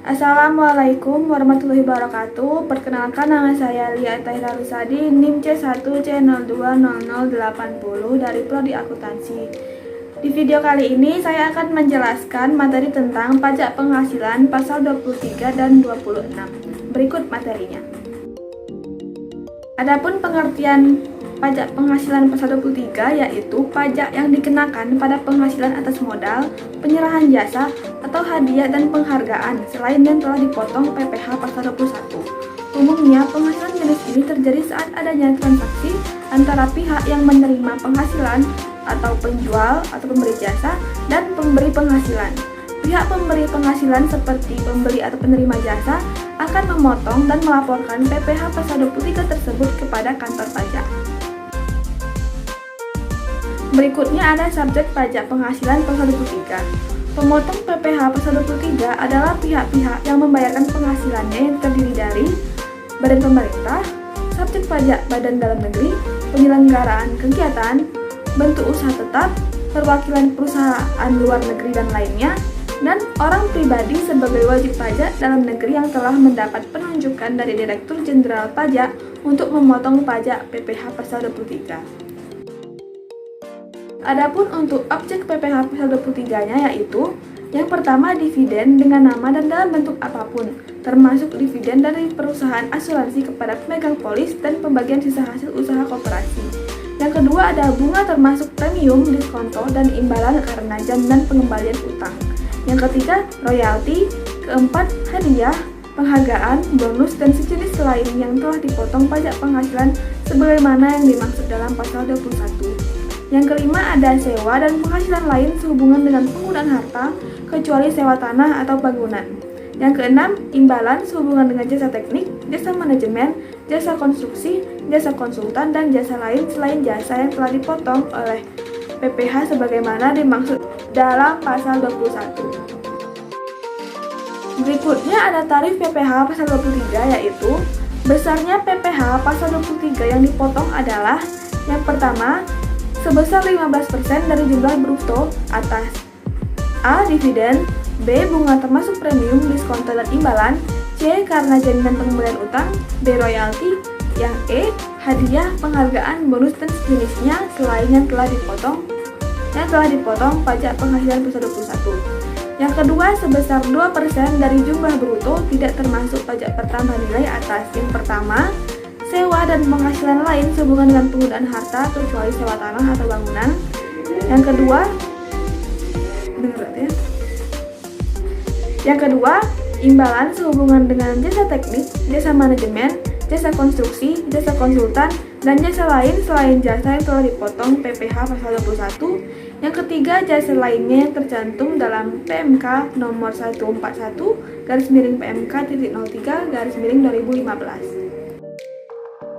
Assalamualaikum warahmatullahi wabarakatuh. Perkenalkan, nama saya Lia Tahira Rusadi, NIM C1C020080 dari Prodi Akuntansi. Di video kali ini saya akan menjelaskan materi tentang pajak penghasilan pasal 23 dan 26. Berikut materinya. Adapun pengertian pajak penghasilan pasal 23 yaitu pajak yang dikenakan pada penghasilan atas modal, penyerahan jasa, atau hadiah dan penghargaan selain yang telah dipotong PPh pasal 21. Umumnya, penghasilan jenis ini terjadi saat adanya transaksi antara pihak yang menerima penghasilan atau penjual atau pemberi jasa dan pemberi penghasilan. Pihak pemberi penghasilan seperti pembeli atau penerima jasa akan memotong dan melaporkan PPh pasal 23 tersebut kepada kantor pajak. Berikutnya ada subjek pajak penghasilan pasal 23. Pemotong PPh pasal 23 adalah pihak-pihak yang membayarkan penghasilannya yang terdiri dari badan pemerintah, subjek pajak badan dalam negeri, penyelenggaraan kegiatan, bentuk usaha tetap, perwakilan perusahaan luar negeri dan lainnya, dan orang pribadi sebagai wajib pajak dalam negeri yang telah mendapat penunjukan dari Direktur Jenderal Pajak untuk memotong pajak PPh pasal 23. Adapun untuk objek PPh pasal 23-nya yaitu yang pertama dividen dengan nama dan dalam bentuk apapun, termasuk dividen dari perusahaan asuransi kepada pemegang polis dan pembagian sisa hasil usaha koperasi. Yang kedua ada bunga termasuk premium, diskonto, dan imbalan karena jaminan pengembalian utang. Yang ketiga royalti, keempat hadiah, penghargaan, bonus, dan sejenis lain yang telah dipotong pajak penghasilan sebagaimana yang dimaksud dalam pasal 21. Yang kelima ada sewa dan penghasilan lain sehubungan dengan penggunaan harta kecuali sewa tanah atau bangunan. Yang keenam, imbalan sehubungan dengan jasa teknik, jasa manajemen, jasa konstruksi, jasa konsultan, dan jasa lain selain jasa yang telah dipotong oleh PPh sebagaimana dimaksud dalam pasal 21. Berikutnya ada tarif PPh pasal 23 yaitu besarnya PPh pasal 23 yang dipotong adalah yang pertama sebesar 15% dari jumlah bruto atas A. Dividen, B. Bunga termasuk premium, diskonto, dan imbalan, C. Karena jaminan pengembalian utang, D. Royalti, yang E. Hadiah, penghargaan, bonus, dan sejenisnya selain yang telah dipotong pajak penghasilan pasal 21. Yang kedua sebesar 2% dari jumlah bruto tidak termasuk pajak pertambahan nilai atas yang pertama sewa dan penghasilan lain sehubungan dengan penggunaan harta kecuali sewa tanah atau bangunan. Yang kedua, imbalan sehubungan dengan jasa teknik, jasa manajemen, jasa konstruksi, jasa konsultan, dan jasa lain selain jasa yang telah dipotong PPh pasal 21. Yang ketiga, jasa lainnya yang tercantum dalam PMK nomor 141/PMK.03/2015.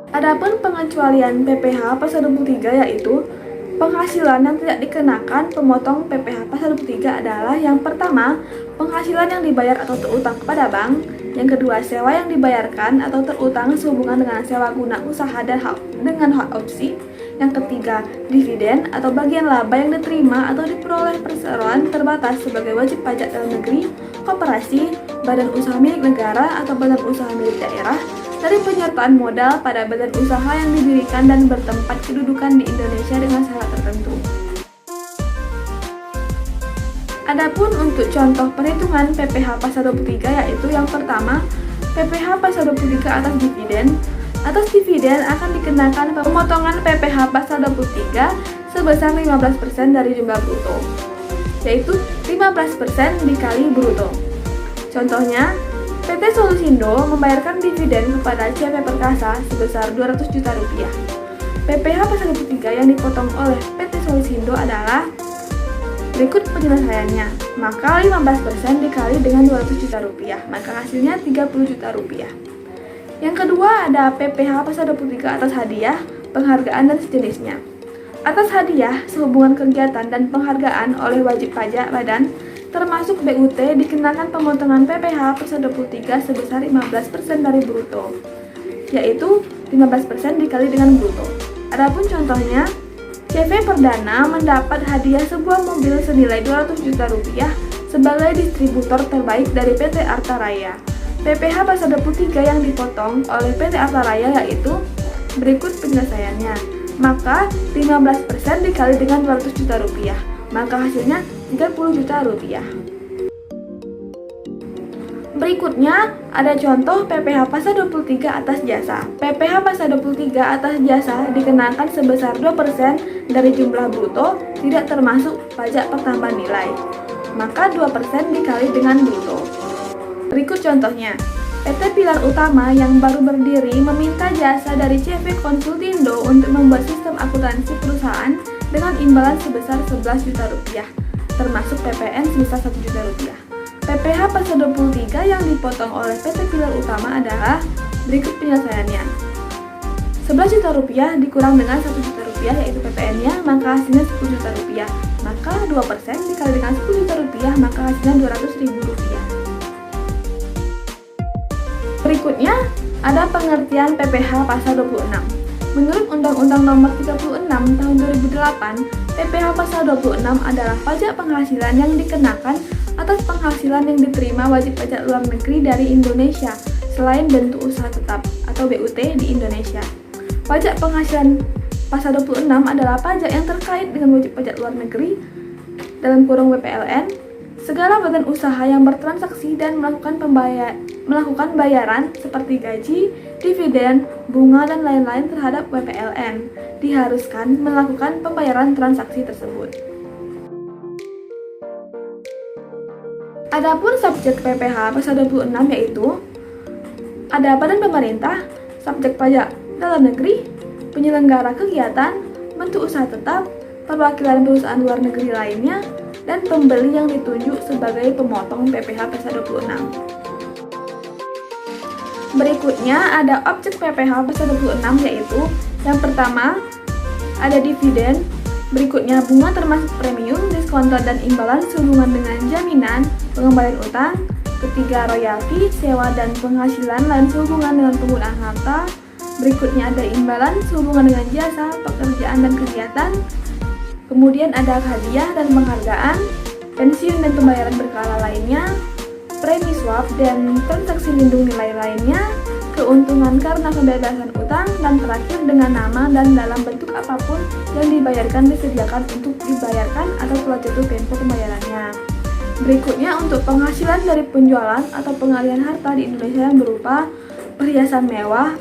Adapun pengecualian PPh pasal 23 yaitu penghasilan yang tidak dikenakan pemotong PPh pasal 23 adalah yang pertama, penghasilan yang dibayar atau terutang kepada bank, yang kedua, sewa yang dibayarkan atau terutang sehubungan dengan sewa guna usaha dan dengan hak opsi, yang ketiga, dividen atau bagian laba yang diterima atau diperoleh perseroan terbatas sebagai wajib pajak dalam negeri, koperasi, badan usaha milik negara atau badan usaha milik daerah, dari penyertaan modal pada badan usaha yang didirikan dan bertempat kedudukan di Indonesia dengan syarat tertentu. Adapun untuk contoh perhitungan PPh pasal 23 yaitu yang pertama, PPh pasal 23 atas dividen. Atas dividen akan dikenakan pemotongan PPh pasal 23 sebesar 15% dari jumlah bruto, yaitu 15% dikali bruto. Contohnya, PT Solusindo membayarkan dividen kepada CV Perkasa sebesar Rp200 juta. PPh pasal 23 yang dipotong oleh PT Solusindo adalah berikut penyelesaiannya. Maka 15% dikali dengan Rp200 juta, maka hasilnya Rp30 juta. Yang kedua ada PPh pasal 23 atas hadiah, penghargaan, dan sejenisnya. Atas hadiah sehubungan kegiatan dan penghargaan oleh wajib pajak badan termasuk BUT dikenakan pemotongan PPh pasal 23 sebesar 15% dari bruto, yaitu 15% dikali dengan bruto. Adapun contohnya, CV perdana mendapat hadiah sebuah mobil senilai 200 juta rupiah sebagai distributor terbaik dari PT Arta Raya. PPh pasal 23 yang dipotong oleh PT Arta Raya yaitu berikut penyelesaiannya. Maka 15% dikali dengan 200 juta rupiah, maka hasilnya 30 juta rupiah. Berikutnya ada contoh PPh pasal 23 atas jasa. PPh pasal 23 atas jasa dikenakan sebesar 2% dari jumlah bruto, tidak termasuk pajak pertambahan nilai. Maka 2% dikali dengan bruto. Berikut contohnya. PT Pilar Utama yang baru berdiri meminta jasa dari CV Konsultindo untuk membuat sistem akuntansi perusahaan dengan imbalan sebesar 11 juta rupiah, termasuk PPN sebesar 1 juta rupiah. PPh pasal 23 yang dipotong oleh PT Pilar Utama adalah berikut penyelesaiannya. 11 juta rupiah dikurang dengan 1 juta rupiah yaitu PPN-nya, maka hasilnya 10 juta rupiah. Maka 2% dikali dengan 10 juta rupiah, maka hasilnya 200.000 rupiah. Berikutnya ada pengertian PPh pasal 26. Menurut Undang-Undang Nomor 36 Tahun 2008, PPh pasal 26 adalah pajak penghasilan yang dikenakan atas penghasilan yang diterima wajib pajak luar negeri dari Indonesia selain bentuk usaha tetap atau BUT di Indonesia. Pajak penghasilan pasal 26 adalah pajak yang terkait dengan wajib pajak luar negeri dalam kurung WPLN, segala badan usaha yang bertransaksi dan melakukan bayaran seperti gaji, dividen, bunga, dan lain-lain terhadap WPLN diharuskan melakukan pembayaran transaksi tersebut. Adapun subjek PPh pasal 26 yaitu ada badan pemerintah, subjek pajak dalam negeri, penyelenggara kegiatan, bentuk usaha tetap, perwakilan perusahaan luar negeri lainnya, dan pembeli yang ditunjuk sebagai pemotong PPh pasal 26. Berikutnya ada objek PPh pasal 26 yaitu yang pertama ada dividen, berikutnya bunga termasuk premium, diskonto, dan imbalan sehubungan dengan jaminan, pengembalian utang, ketiga royalti, sewa, dan penghasilan lain sehubungan dengan penggunaan harta, berikutnya ada imbalan sehubungan dengan jasa, pekerjaan, dan kegiatan, kemudian ada hadiah dan penghargaan, pensiun dan pembayaran berkala lainnya, premi swap dan transaksi lindung nilai lainnya, keuntungan karena pembebasan utang, dan terakhir dengan nama dan dalam bentuk apapun yang dibayarkan disediakan untuk dibayarkan atau telah jatuh tempo pembayarannya. Berikutnya untuk penghasilan dari penjualan atau pengalihan harta di Indonesia yang berupa perhiasan mewah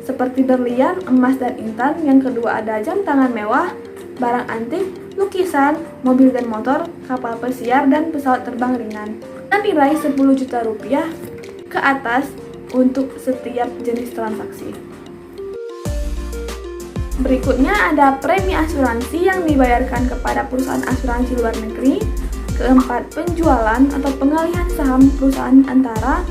seperti berlian, emas, dan intan. Yang kedua ada jam tangan mewah, barang antik, lukisan, mobil dan motor, kapal pesiar, dan pesawat terbang ringan. Dan nilai 10 juta rupiah ke atas untuk setiap jenis transaksi. Berikutnya ada premi asuransi yang dibayarkan kepada perusahaan asuransi luar negeri. Keempat, penjualan atau pengalihan saham perusahaan antara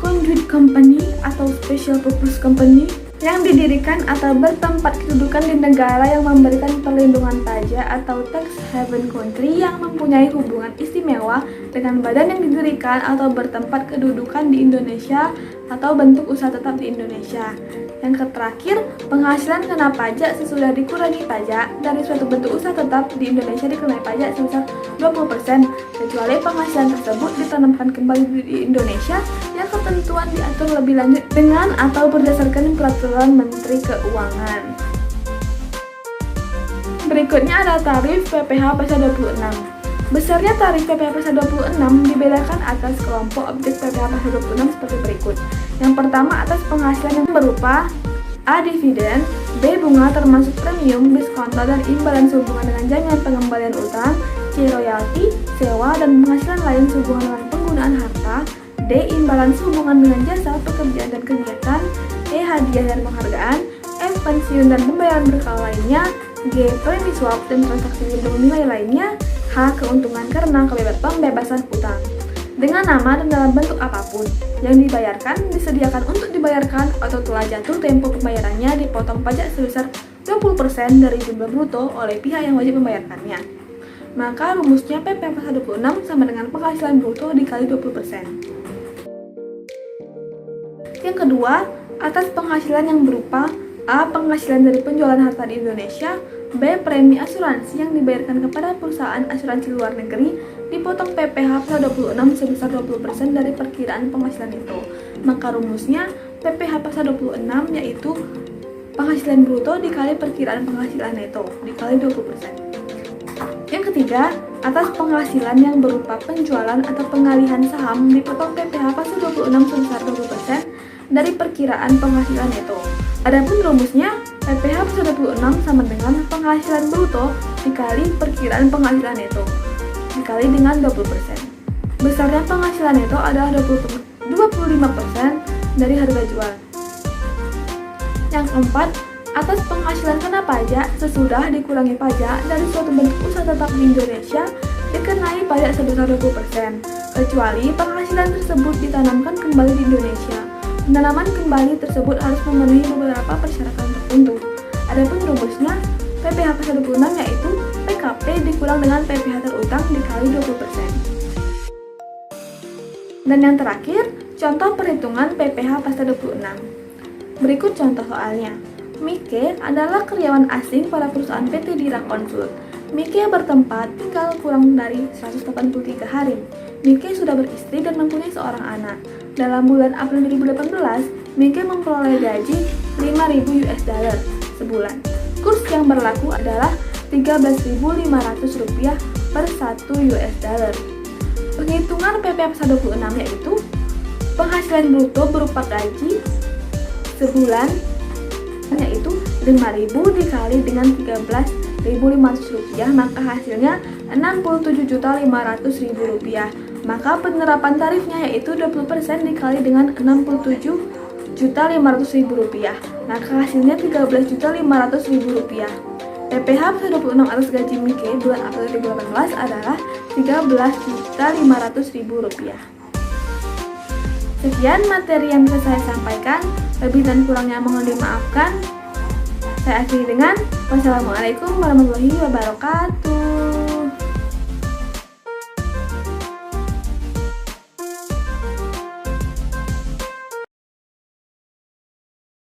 conduit company atau special purpose company yang didirikan atau bertempat kedudukan di negara yang memberikan perlindungan pajak atau tax haven country yang mempunyai hubungan istimewa dengan badan yang didirikan atau bertempat kedudukan di Indonesia atau bentuk usaha tetap di Indonesia. Yang terakhir, penghasilan kena pajak sesudah dikurangi pajak dari suatu bentuk usaha tetap di Indonesia dikenai pajak sebesar 20% kecuali penghasilan tersebut ditanamkan kembali di Indonesia yang ketentuan diatur lebih lanjut dengan atau berdasarkan peraturan Menteri Keuangan. Berikutnya ada tarif PPh pasal 26. Besarnya tarif PPh pasal 26 dibedakan atas kelompok objek PPh pasal 26 seperti berikut. Yang pertama atas penghasilan yang berupa A. Dividen, B. Bunga termasuk premium, diskonto, dan imbalan sehubungan dengan jaminan pengembalian utang, C. Royalti, sewa, dan penghasilan lain sehubungan dengan penggunaan harta, D. Imbalan sehubungan dengan jasa, pekerjaan, dan kegiatan, E. Hadiah dan penghargaan, F. Pensiun dan pembayaran berkala lainnya, G. Premi swap dan transaksi lindung nilai lainnya, H. Keuntungan karena pembebasan utang. Dengan nama dan dalam bentuk apapun yang dibayarkan, disediakan untuk dibayarkan atau telah jatuh tempo pembayarannya dipotong pajak sebesar 20% dari jumlah bruto oleh pihak yang wajib membayarkannya. Maka rumusnya PPh pasal 26 sama dengan penghasilan bruto dikali 20%. Yang kedua, atas penghasilan yang berupa A. Penghasilan dari penjualan harta di Indonesia, B. Premi asuransi yang dibayarkan kepada perusahaan asuransi luar negeri dipotong PPh pasal 26 sebesar 20% dari perkiraan penghasilan itu. Maka rumusnya PPh pasal 26 yaitu penghasilan bruto dikali perkiraan penghasilan neto dikali 20%. Yang ketiga, atas penghasilan yang berupa penjualan atau pengalihan saham dipotong PPh pasal 26 sebesar 20% dari perkiraan penghasilan neto. Adapun rumusnya PPh pasal 26 sama dengan penghasilan bruto dikali perkiraan penghasilan neto dikali dengan 20%. Besarnya penghasilan neto adalah 25% dari harga jual. Yang keempat, atas penghasilan kena pajak sesudah dikurangi pajak dari suatu bentuk usaha tetap di Indonesia dikenai pajak sebesar 20%, kecuali penghasilan tersebut ditanamkan kembali di Indonesia. Penanaman kembali tersebut harus memenuhi beberapa persyaratan tertentu. Adapun rumusnya PPh pasal 26 yaitu PKP dikurang dengan PPh terutang dikali 20%. Dan yang terakhir, contoh perhitungan PPh pasal 26. Berikut contoh soalnya. Mike adalah karyawan asing pada perusahaan PT Dira Consult. Mike bertempat tinggal kurang dari 183 hari. Mike sudah beristri dan mempunyai seorang anak. Dalam bulan April 2018, Mike memperoleh gaji 5.000 US dollar sebulan. Kurs yang berlaku adalah Rp13.500 per 1 US dollar. Penghitungan PPh pasal 26 yaitu penghasilan bruto berupa gaji sebulan yaitu 5.000 dikali dengan Rp13.500, maka hasilnya Rp67.500.000. Maka penerapan tarifnya yaitu 20% dikali dengan Rp67.500.000, maka hasilnya Rp13.500.000. PPh pasal 26 atas gaji Mike bulan April 2018 adalah Rp13.500.000. Sekian materi yang bisa saya sampaikan, lebih dan kurangnya mohon dimaafkan. Saya akhiri dengan wassalamualaikum warahmatullahi wabarakatuh.